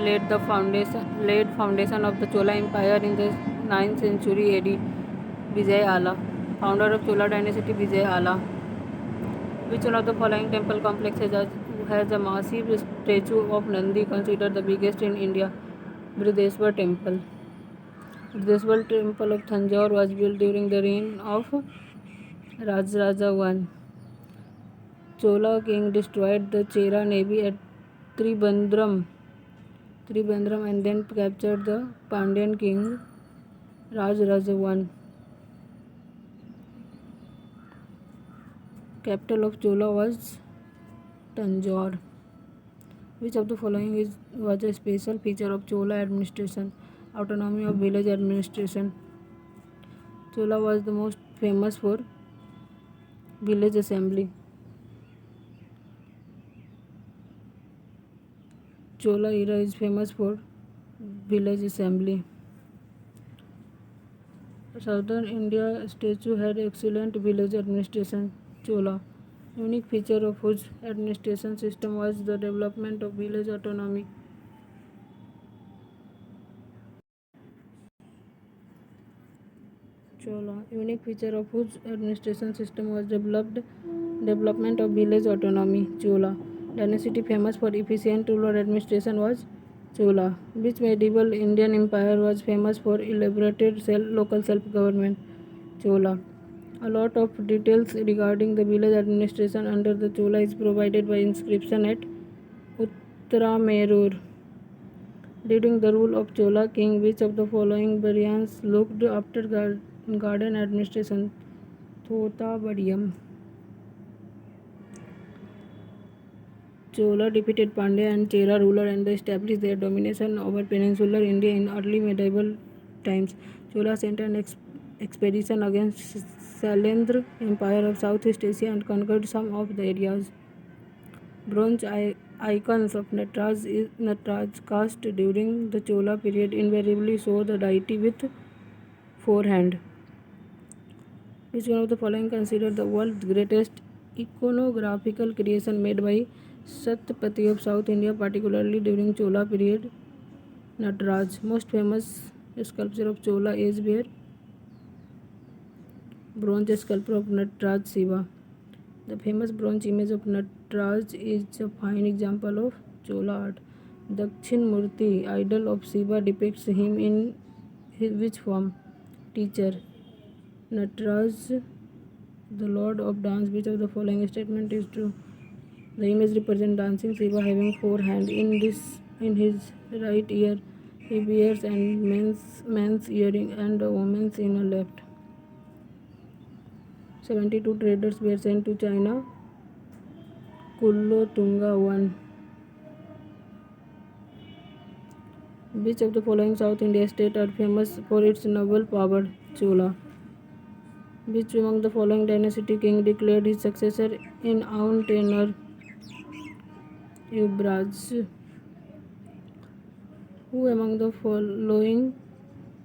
laid foundation of the Chola Empire in the 9th century AD. Vijay Ala, founder of Chola dynasty. Vijay Ala. Which one of the following temple complexes has a massive statue of Nandi, considered the biggest in India? Brideshwar Temple. Brideshwar Temple of Thanjore was built during the reign of Rajaraja I. Chola king destroyed the Chera navy at Tribandram and then captured the Pandyan king Rajaraja I. Capital of Chola was Tanjore. Which of the following was a special feature of Chola administration? Autonomy of village administration. Chola was the most famous for village assembly. Chola era is famous for village assembly. Southern India statue had excellent village administration. Chola. Unique feature of whose administration system was the development of village autonomy. Chola. Unique feature of whose administration system was development of village autonomy. Chola. Dynasty famous for efficient rural administration was Chola. Which medieval Indian empire was famous for elaborated local self-government? Chola. A lot of details regarding the village administration under the Chola is provided by inscription at Uttaramerur. During the rule of Chola king, which of the following variants looked after garden administration? Thotabadiyam. Chola defeated Pandya and Chera ruler and established their domination over peninsular India in early medieval times. Chola sent an expedition against Sailendra Empire of Southeast Asia and conquered some of the areas. Bronze icons of Nataraj cast during the Chola period invariably show the deity with four hands. Which one of the following considered the world's greatest iconographical creation made by Satyapati of South India, particularly during Chola period? Nataraj. Most famous sculpture of Chola age were bronze sculpture of Nataraj Shiva. The famous bronze image of Nataraj is a fine example of Chola art. Dakshin Murti, idol of Shiva, depicts him in which form? Teacher. Nataraj, the lord of dance. Which of the following statement is true? The image represents dancing Shiva having four hands. In his right ear, he wears and man's earring and a woman's in a left. 72 traders were sent to China. Kulothunga I. Which of the following South India states are famous for its naval power? Chola. Which among the following dynasty king declared his successor in own tenure? Yuvraj. Who among the following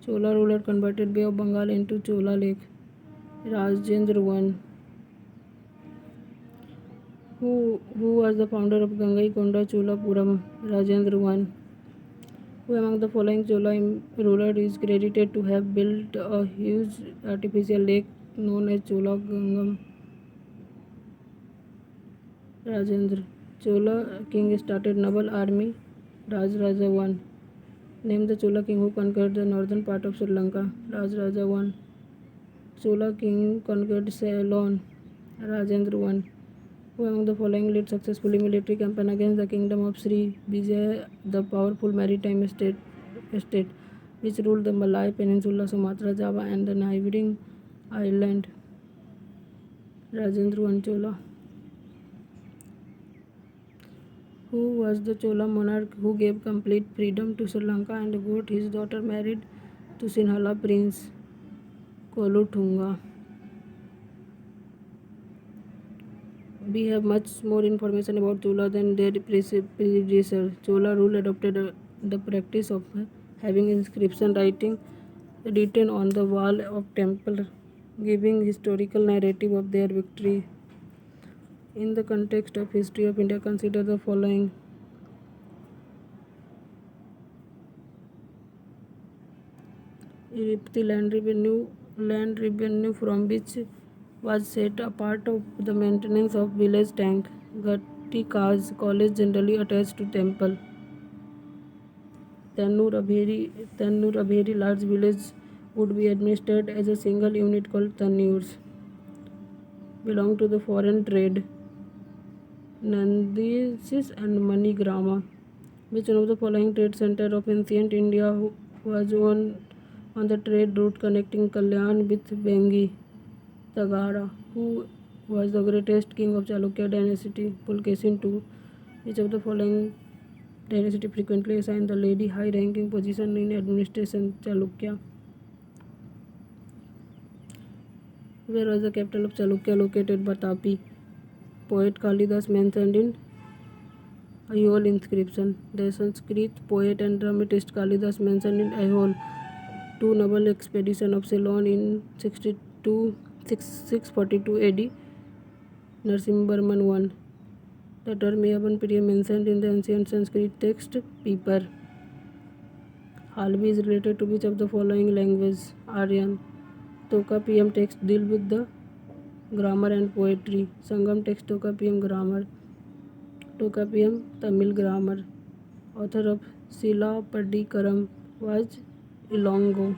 Chola ruler converted Bay of Bengal into Chola Lake? Rajendra I. Who was the founder of Gangaikonda Cholapuram? Rajendra I. Who among the following Chola ruler is credited to have built a huge artificial lake known as Chola Gangam? Rajendra. Chola king started naval army. Rajaraja I. Name the Chola king who conquered the northern part of Sri Lanka. Rajaraja I. Chola king conquered Ceylon. Rajendra I. Who among the following led successfully military campaign against the kingdom of Sri Vijaya, the powerful maritime state which ruled the Malay Peninsula, Sumatra, Java and the neighboring island? Rajendra I Chola. Who was the Chola monarch who gave complete freedom to Sri Lanka and got his daughter married to Sinhala Prince Kulothunga? We have much more information about Chola than their predecessor. Chola rule adopted the practice of having inscription written on the wall of temple, giving historical narrative of their victory. In the context of history of India, consider the following. Iripti land revenue from which was set apart of the maintenance of village tank. Ghatika's college generally attached to temple. Tannur, a very large village, would be administered as a single unit called Tannurs. Belong to the foreign trade. Nandisis and Manigrama. Which one of the following trade center of ancient India was on the trade route connecting Kalyan with Bengi? Tagara. Who was the greatest king of Chalukya dynasty? Pulkesin II. Which of the following dynasty frequently assigned the lady high-ranking position in administration? Chalukya. Where was the capital of Chalukya located? Batapi. Poet Kalidas mentioned in Aihole inscription. The Sanskrit poet and dramatist Kalidas mentioned in Aihole two naval expedition of Ceylon in 642 AD. Narasimhavarman 1. The term Yavanpriya mentioned in the ancient Sanskrit text Peeper. Halvi is related to which of the following language? Aryan. Toka-PM text deal with the grammar and poetry. Sangam text Toka-PM grammar. Toka-PM Tamil grammar. Author of Silapadikaram was Ilongo.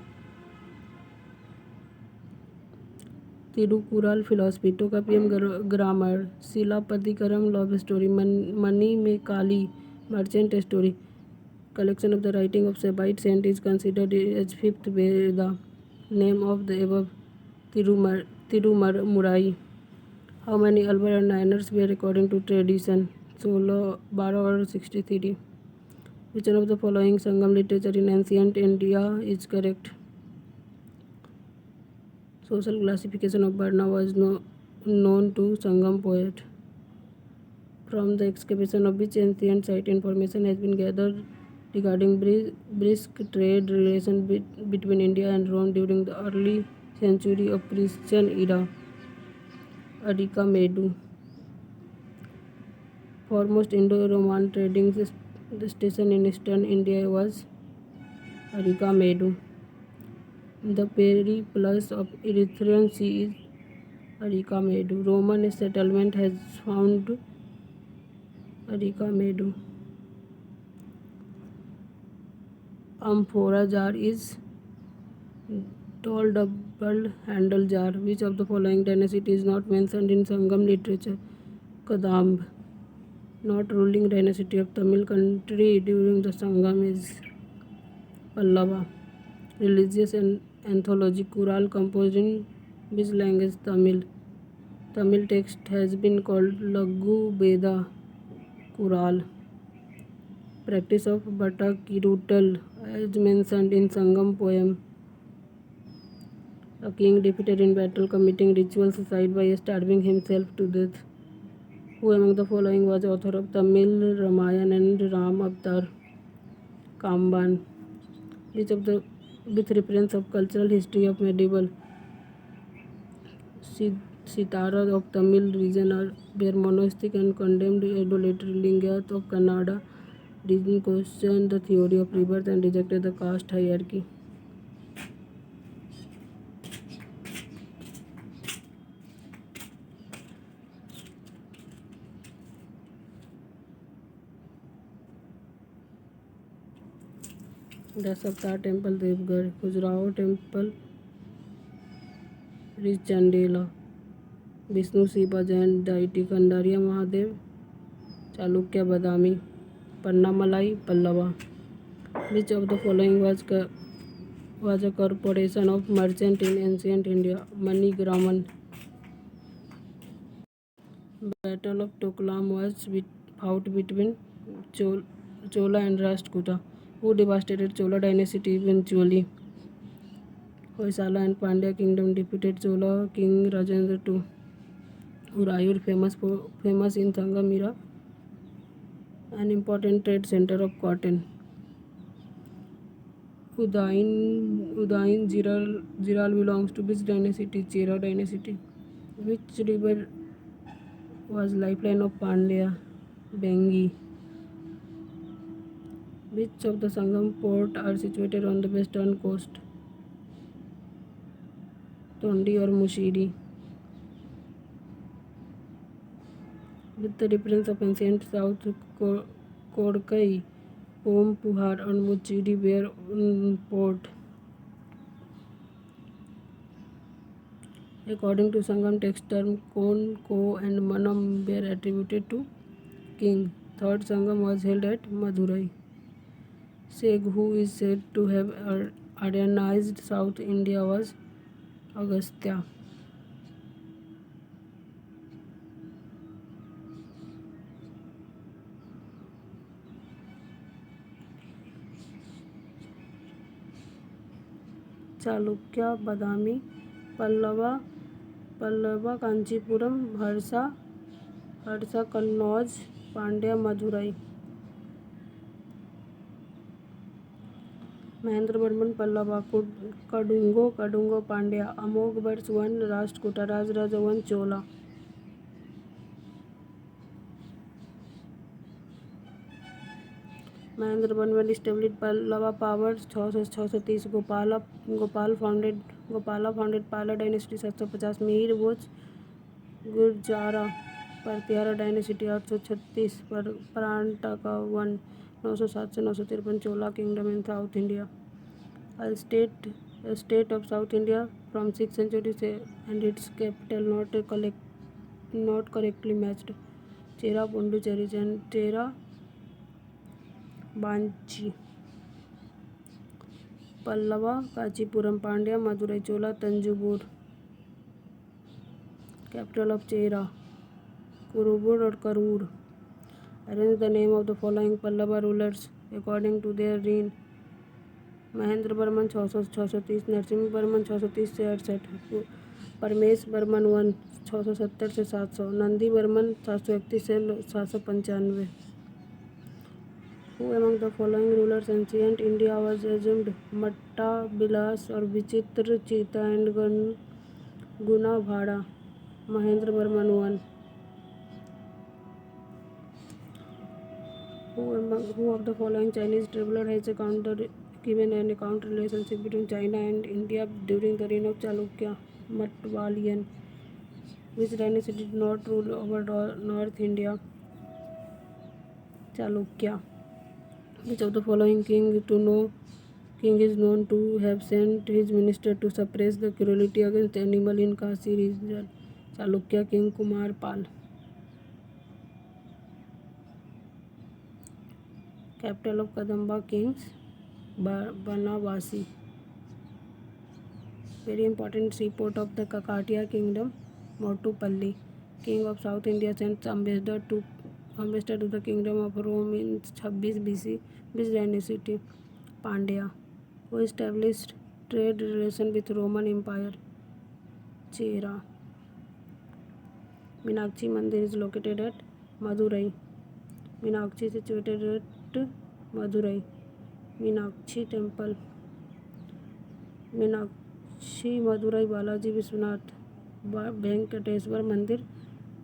Tirukural philosophy. Toka-PM grammar. Silapadikaram love story. Mani Mein Kali merchant story. Collection of the writing of Sabaite saint is considered as fifth Veda. Name of the above Tirumurai. How many Alvar and Niners were according to tradition? 12 or 63. Which one of the following Sangam literature in ancient India is correct? Social classification of Varna was known to Sangam poet. From the excavation of which ancient site information has been gathered regarding brisk trade relation between India and Rome during the early century of Christian era? Arika Medu. Foremost Indo-Roman trading station in eastern India was Arika Medu. The periplus of Erythraean Sea is Arika Medu. Roman settlement has found Arika Medu. Amphora jar is tall double handle jar. Which of the following dynasty is not mentioned in Sangam literature? Kadamba. Not ruling dynasty of Tamil country during the Sangam is Pallava. Religious and anthology Kural composed in which language? Tamil. Tamil text has been called Laghu Veda Kural. Practice of Bhattakirutal as mentioned in Sangam poem. A king defeated in battle committing ritual suicide by starving himself to death. Who among the following was author of Tamil Ramayana and Ram Avatar? Kamban. Which of the with reference of cultural history of medieval Sitara of Tamil region were monistic and condemned idolatry. Lingayat of Kannada region questioned the theory of rebirth and rejected the caste hierarchy. The Saptar temple Devgarh. Khajuraho temple Richchandela. Vishnu Shiva Jain deity Kandariya Mahadev. Chalukya Badami. Pannamalai Pallava. Which of the following was a corporation of merchant in ancient India? Manigraman. Battle of Toklam was fought between Chola and Rashtrakuta, who devastated Chola dynasty eventually. Hoysala and Pandya kingdom defeated Chola king Rajendra II. Urayur famous in Sangam era, an important trade center of cotton. Udain Ziral belongs to which dynasty? Chera dynasty. Which river was lifeline of Pandya? Bengi. Which of the Sangam port are situated on the western coast? Tondi or Mushiri. With the difference of ancient South Kodkai, Om Puhar and Muchiri were port. According to Sangam text term, Kon, Ko and Manam were attributed to king. Third Sangam was held at Madurai. Seg, who is said to have Aryanized South India, was Agastya. Chalukya, Badami, Pallava, Kanchipuram, Harsa, Kannauj, Pandya, Madurai. Mahendravarman Pallava, Kadungo, Pandya, Amogh Bars 1, Rashtrakuta, Rajaraja 1, Chola. Mahendravarman established Pallava power 630. Gopala founded Pala dynasty 750. Mihir Bhoj Gurjara Partyara dynasty 836. Parantaka 1 907 से 953. Chola kingdom in South India. A state of South India from 6th century and its capital not correctly matched. Chera Pondicherry and Chera Banchi. Pallava, Kachipuram, Pandya, Madurai, Chola, Tanjavur. Capital of Chera, Kurubur or Karur. Arrange the name of the following Pallava rulers according to their reign. Mahendra Burman 630, Narasimha Burman 630 से 68, परमेश बर्मन 1 670 से 700, नंदी बर्मन 731 से 795. Who among the following rulers ancient India was assumed Matta, Bilas or Vichitra, Chita and Guna Bhada? Mahendra Barman 1. Who of the following Chinese traveler has given an account relationship between China and India during the reign of Chalukya? Matwalian. Which dynasty did not rule over North India? Chalukya. Which of the following king is known to have sent his minister to suppress the cruelty against animal in Kasi region? Chalukya king Kumar Pal. Capital of Kadamba kings Banavasi. Very important seaport of the Kakatiya kingdom Motupalli. King of South India sent ambassador to the kingdom of Rome in 26 BC. Which dynasty? Pandya. Who established trade relation with Roman Empire? Chera. Meenakshi Mandir is located at Madurai. Meenakshi is situated at Madurai. Meenakshi temple. Meenakshi Madurai Balaji Vishwanath Venkateswar Mandir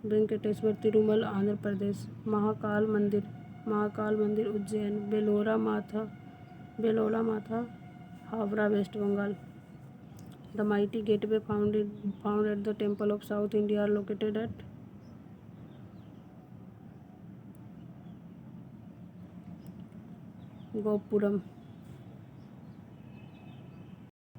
Venkateswar Tirumal Andhra Pradesh. Mahakal Mandir Ujjain. Belora Matha Havra West Bengal. The mighty gateway found at the temple of South India are located at Gopuram.